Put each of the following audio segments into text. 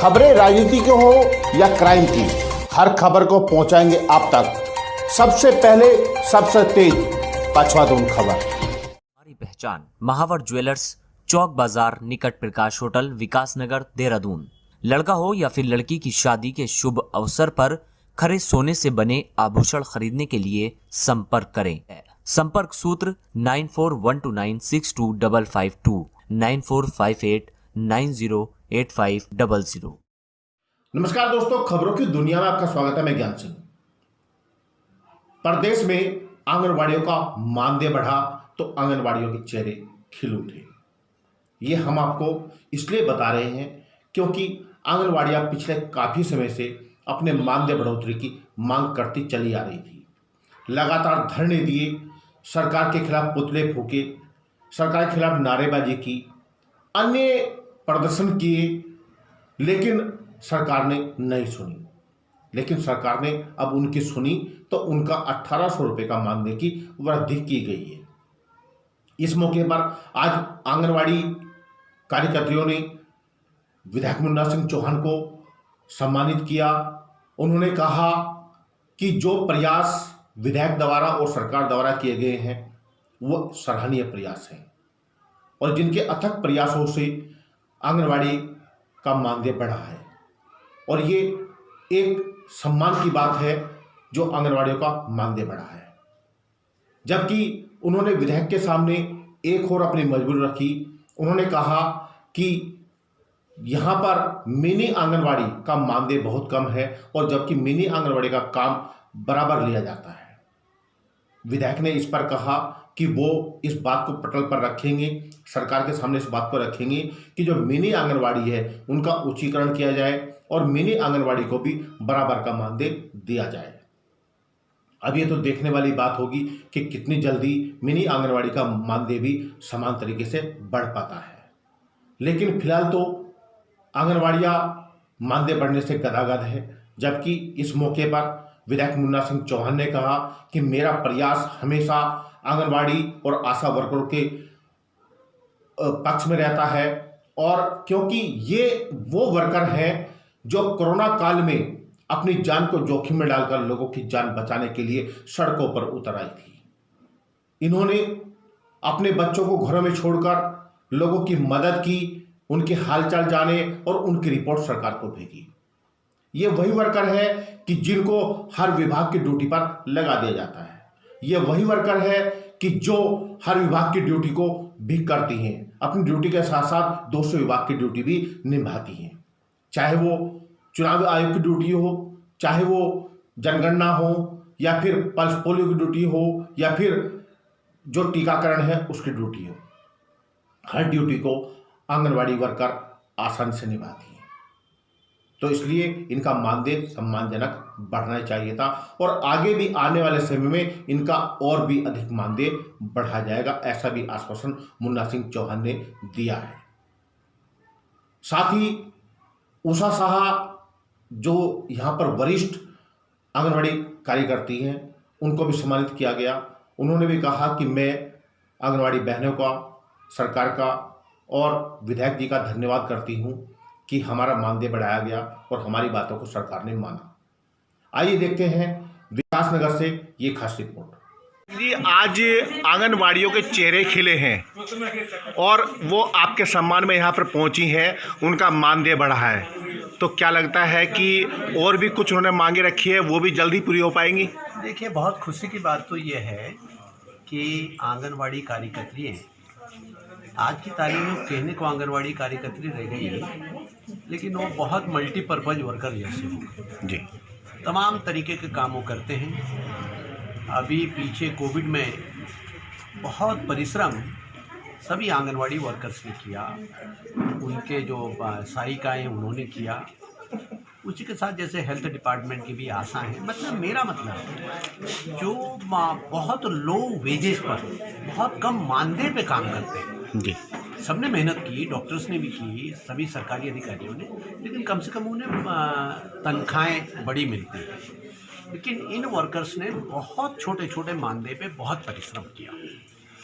खबरें राजनीति की हो या क्राइम की, हर खबर को पहुंचाएंगे आप तक सबसे पहले, सबसे तेज पछवादून खबर। हमारी पहचान महावर ज्वेलर्स, चौक बाजार निकट प्रकाश होटल, विकास नगर, देहरादून। लड़का हो या फिर लड़की की शादी के शुभ अवसर पर खरे सोने से बने आभूषण खरीदने के लिए संपर्क करें। संपर्क सूत्र 9412962552 9458908500। नमस्कार दोस्तों, खबरों की दुनिया में आपका स्वागत है। मैं ज्ञान सिंह। प्रदेश में आंगनवाड़ियों का मानदेय बढ़ा तो आंगनवाड़ियों के चेहरे खिल उठे। ये हम आपको इसलिए बता रहे हैं क्योंकि आंगनवाड़ियां पिछले काफी समय से अपने मानदेय बढ़ोतरी की मांग करती चली आ रही थी। लगातार धरने दिए, सरकार के खिलाफ पुतले फूके, सरकार के खिलाफ नारेबाजी की, अन्य प्रदर्शन किए, लेकिन सरकार ने नहीं सुनी। लेकिन सरकार ने अब उनकी सुनी तो उनका 1800 रुपये का मानदेय की वृद्धि की गई है। इस मौके पर आज आंगनवाड़ी कार्यकर्तियों ने विधायक मुन्ना सिंह चौहान को सम्मानित किया। उन्होंने कहा कि जो प्रयास विधायक द्वारा और सरकार द्वारा किए गए हैं वो सराहनीय प्रयास हैं और जिनके अथक प्रयासों से आंगनवाड़ी का मानदेय बढ़ा है और ये एक सम्मान की बात है जो आंगनवाड़ियों का मानदेय बढ़ा है। जबकि उन्होंने विधायक के सामने एक और अपनी मजबूरी रखी। उन्होंने कहा कि यहाँ पर मिनी आंगनवाड़ी का मानदेय बहुत कम है और जबकि मिनी आंगनवाड़ी का काम बराबर लिया जाता है। विधायक ने इस पर कहा कि वो इस बात को पटल पर रखेंगे, सरकार के सामने इस बात को रखेंगे कि जो मिनी आंगनवाड़ी है उनका उच्चीकरण किया जाए और मिनी आंगनवाड़ी को भी बराबर का मानदेय दिया जाए। अब ये तो देखने वाली बात होगी कि कितनी जल्दी मिनी आंगनवाड़ी का मानदेय भी समान तरीके से बढ़ पाता है। लेकिन फिलहाल तो आंगनवाड़ियाँ मानदेय बढ़ने से गदागद है। जबकि इस मौके पर विधायक मुन्ना सिंह चौहान ने कहा कि मेरा प्रयास हमेशा आंगनवाड़ी और आशा वर्करों के पक्ष में रहता है और क्योंकि ये वो वर्कर हैं जो कोरोना काल में अपनी जान को जोखिम में डालकर लोगों की जान बचाने के लिए सड़कों पर उतर आई थी। इन्होंने अपने बच्चों को घरों में छोड़कर लोगों की मदद की, उनके हालचाल जाने और उनकी रिपोर्ट सरकार को भेजी। ये वही वर्कर है कि जिनको हर विभाग की ड्यूटी पर लगा दिया जाता है। ये वही वर्कर है कि जो हर विभाग की ड्यूटी को भी करती हैं, अपनी ड्यूटी के साथ साथ दूसरे विभाग की ड्यूटी भी निभाती हैं। चाहे वो चुनाव आयोग की ड्यूटी हो, चाहे वो जनगणना हो या फिर पल्स पोलियो की ड्यूटी हो या फिर जो टीकाकरण है उसकी ड्यूटी हो, हर ड्यूटी को आंगनवाड़ी वर्कर आसानी से निभाती हैं। तो इसलिए इनका मानदेय सम्मानजनक बढ़ना चाहिए था और आगे भी आने वाले समय में इनका और भी अधिक मानदेय बढ़ा जाएगा, ऐसा भी आश्वासन मुन्ना सिंह चौहान ने दिया है। साथ ही उषा साहा जो यहाँ पर वरिष्ठ आंगनवाड़ी कार्यकर्ती हैं उनको भी सम्मानित किया गया। उन्होंने भी कहा कि मैं आंगनवाड़ी बहनों का, सरकार का और विधायक जी का धन्यवाद करती हूँ कि हमारा मानदेय बढ़ाया गया और हमारी बातों को सरकार ने माना। आइए देखते हैं विकास नगर से ये खास रिपोर्ट। जी, आज आंगनवाड़ियों के चेहरे खिले हैं और वो आपके सम्मान में यहाँ पर पहुँची हैं, उनका मानदेय बढ़ा है। तो क्या लगता है कि और भी कुछ उन्होंने मांगे रखी है वो भी जल्दी पूरी हो पाएंगी? देखिए, बहुत खुशी की बात तो ये है कि आंगनवाड़ी कार्यकर्त्री आज की तारीख में कहने को आंगनवाड़ी कार्यकर्त्री रह गई है, लेकिन वो बहुत मल्टीपर्पज़ वर्कर जैसे हो जी, तमाम तरीके के कामों करते हैं। अभी पीछे कोविड में बहुत परिश्रम सभी आंगनवाड़ी वर्कर्स ने किया, उनके जो सहायिकाएँ उन्होंने किया, उसी के साथ जैसे हेल्थ डिपार्टमेंट की भी आशा है। मतलब मेरा मतलब जो बहुत लो वेजेस पर बहुत कम मानदेय पे काम करते हैं जी, सबने मेहनत की, डॉक्टर्स ने भी की, सभी सरकारी अधिकारियों ने, लेकिन कम से कम उन्हें तनख्वाहें बड़ी मिलती हैं। लेकिन इन वर्कर्स ने बहुत छोटे छोटे मानदेय पे बहुत परिश्रम किया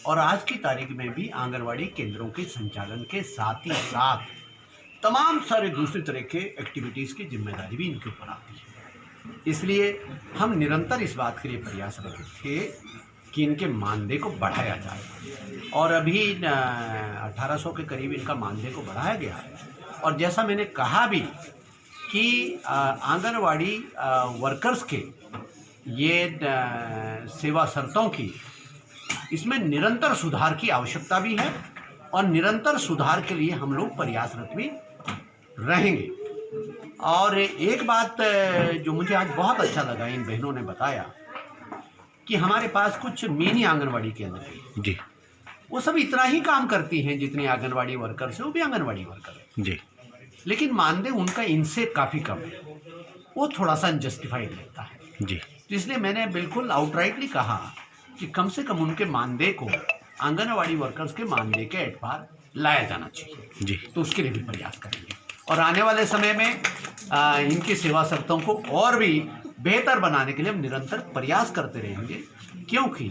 और आज की तारीख में भी आंगनवाड़ी केंद्रों के संचालन के साथ ही साथ तमाम सारे दूसरी तरह के एक्टिविटीज़ की जिम्मेदारी भी इनके ऊपर आती है। इसलिए हम निरंतर इस बात के लिए प्रयासरत थे कि इनके मानदेय को बढ़ाया जाए और अभी 1800 के करीब इनका मानदेय को बढ़ाया गया है। और जैसा मैंने कहा भी कि आंगनवाड़ी वर्कर्स के ये सेवा शर्तों की इसमें निरंतर सुधार की आवश्यकता भी है और निरंतर सुधार के लिए हम लोग प्रयासरत भी रहेंगे। और एक बात जो मुझे आज बहुत अच्छा लगा, इन बहनों ने बताया कि हमारे पास कुछ मिनी आंगनवाड़ी केंद्र हैं जी, वो सब इतना ही काम करती हैं जितने आंगनवाड़ी वर्कर्स हैं, वो भी आंगनवाड़ी वर्कर हैं जी, लेकिन मानदेय उनका इनसे काफ़ी कम है, वो थोड़ा सा अनजस्टिफाइड लगता है जी, तो इसलिए मैंने बिल्कुल आउटराइटली कहा कि कम से कम उनके मानदेय को आंगनवाड़ी वर्कर्स के मानदेय के एतबार लाया जाना चाहिए जी, तो उसके लिए भी प्रयास करेंगे और आने वाले समय में इनकी सेवा शर्तों को और भी बेहतर बनाने के लिए हम निरंतर प्रयास करते रहेंगे क्योंकि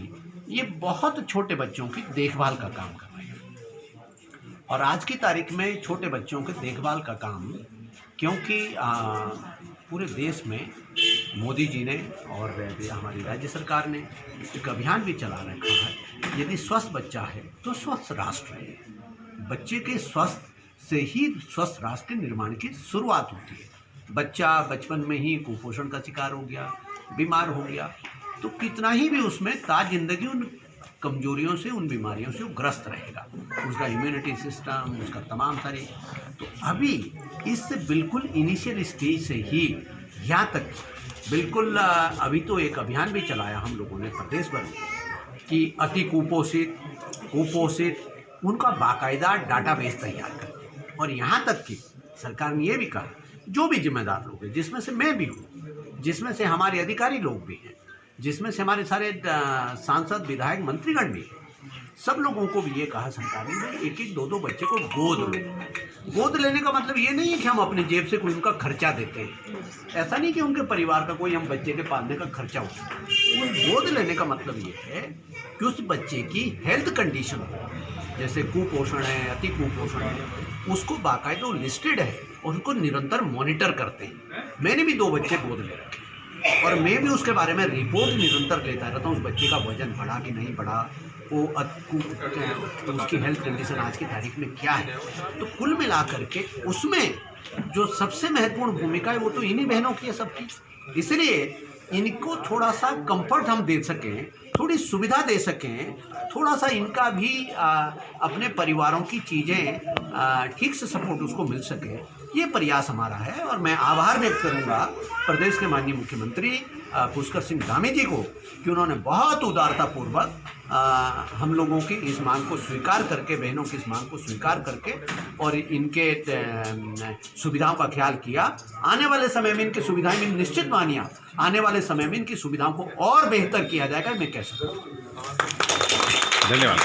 ये बहुत छोटे बच्चों की देखभाल का काम कर रहे हैं और आज की तारीख में छोटे बच्चों के देखभाल का काम क्योंकि पूरे देश में मोदी जी ने और हमारी राज्य सरकार ने एक अभियान भी चला रखा है, यदि स्वस्थ बच्चा है तो स्वस्थ राष्ट्र है। बच्चे के स्वस्थ से ही स्वस्थ राष्ट्र के निर्माण की शुरुआत होती है। बच्चा बचपन में ही कुपोषण का शिकार हो गया, बीमार हो गया तो कितना ही भी उसमें जिंदगी उन कमजोरियों से, उन बीमारियों से वो ग्रस्त रहेगा, उसका इम्यूनिटी सिस्टम, उसका तमाम सारी। तो अभी इससे बिल्कुल इनिशियल स्टेज से ही यहाँ तक बिल्कुल अभी तो एक अभियान भी चलाया हम लोगों ने प्रदेश भर में कि अति कुपोषित उनका बाकायदा डाटाबेस तैयार कर और यहाँ तक कि सरकार ने ये भी कहा जो भी जिम्मेदार लोग हैं, जिसमें से मैं भी हूँ, जिसमें से हमारे अधिकारी लोग भी हैं, जिसमें से हमारे सारे सांसद, विधायक, मंत्रीगण भी हैं, सब लोगों को भी ये कहा सरकार ने एक एक दो दो बच्चे को गोद लो। गोद लेने का मतलब ये नहीं है कि हम अपने जेब से कोई उनका खर्चा देते हैं, ऐसा नहीं कि उनके परिवार का कोई हम बच्चे के पालने का खर्चा उठाते हैं। गोद लेने का मतलब ये है कि उस बच्चे की हेल्थ कंडीशन हो, जैसे कुपोषण है, अति कुपोषण है, उसको बाकायदा लिस्टेड है और उनको निरंतर मॉनिटर करते हैं। मैंने भी 2 बच्चे गोद ले रखे और मैं भी उसके बारे में रिपोर्ट निरंतर लेता रहता हूँ, उस बच्चे का वजन बढ़ा कि नहीं बढ़ा, वो उसकी हेल्थ कंडीशन आज की तारीख में क्या है। तो कुल मिलाकर के उसमें जो सबसे महत्वपूर्ण भूमिका है वो तो इन्हीं बहनों की है सबकी। इसलिए इनको थोड़ा सा कंफर्ट हम दे सकें, थोड़ी सुविधा दे सकें, थोड़ा सा इनका भी अपने परिवारों की चीज़ें ठीक से सपोर्ट उसको मिल सके, ये प्रयास हमारा है। और मैं आभार व्यक्त करूंगा प्रदेश के माननीय मुख्यमंत्री पुष्कर सिंह धामी जी को कि उन्होंने बहुत उदारतापूर्वक हम लोगों की इस मांग को स्वीकार करके, बहनों की इस मांग को स्वीकार करके और इनके सुविधाओं का ख्याल किया। आने वाले समय में इनकी सुविधाएं भी निश्चित मानिया, आने वाले समय में इनकी सुविधाओं को और बेहतर किया जाएगा, मैं कह सकता हूँ। धन्यवाद।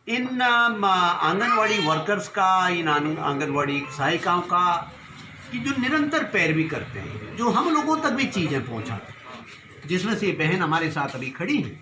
इन आंगनवाड़ी वर्कर्स का, इन आंगनवाड़ी सहायिकाओं का कि जो निरंतर पैरवी करते हैं, जो हम लोगों तक भी चीज़ें पहुंचाते हैं, जिसमें से ये बहन हमारे साथ अभी खड़ी हैं,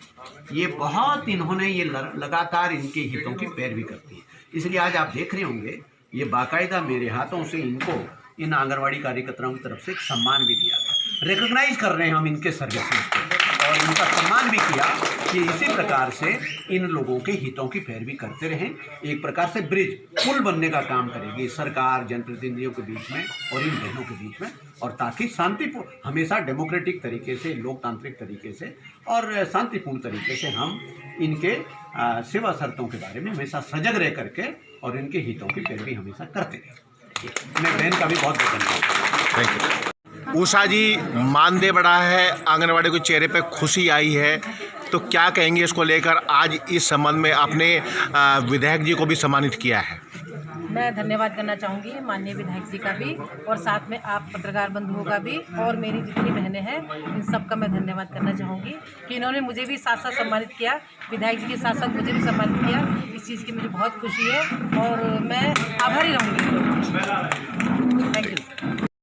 ये बहुत इन्होंने ये लगातार इनके हितों की पैरवी करती है। इसलिए आज आप देख रहे होंगे ये बाकायदा मेरे हाथों से इनको इन आंगनवाड़ी कार्यकर्ताओं की तरफ से एक सम्मान भी दिया गया, रिकॉग्नाइज कर रहे हैं हम इनके सर्विसेज को और इनका सम्मान भी किया कि इसी प्रकार से इन लोगों के हितों की पैरवी करते रहें। एक प्रकार से ब्रिज, पुल बनने का काम करेगी सरकार जनप्रतिनिधियों के बीच में और इन बहनों के बीच में, और ताकि शांतिपूर्ण, हमेशा डेमोक्रेटिक तरीके से, लोकतांत्रिक तरीके से और शांतिपूर्ण तरीके से हम इनके सेवा शर्तों के बारे में हमेशा सजग रह करके और इनके हितों की पैरवी हमेशा करते रहें। मैं बहन का भी बहुत बहुत धन्यवाद। Thank you. उषा जी, मानदेय बढ़ा है, आंगनवाड़ी के चेहरे पे खुशी आई है, तो क्या कहेंगे इसको लेकर? आज इस संबंध में आपने विधायक जी को भी सम्मानित किया है। मैं धन्यवाद करना चाहूँगी माननीय विधायक जी का भी और साथ में आप पत्रकार बंधुओं का भी और मेरी जितनी बहनें हैं इन सब का मैं धन्यवाद करना चाहूँगी कि इन्होंने मुझे भी साथ साथ सम्मानित किया, विधायक जी के साथ साथ मुझे भी सम्मानित किया। इस चीज़ की मुझे बहुत खुशी है और मैं आभारी रहूँगी। Thank you.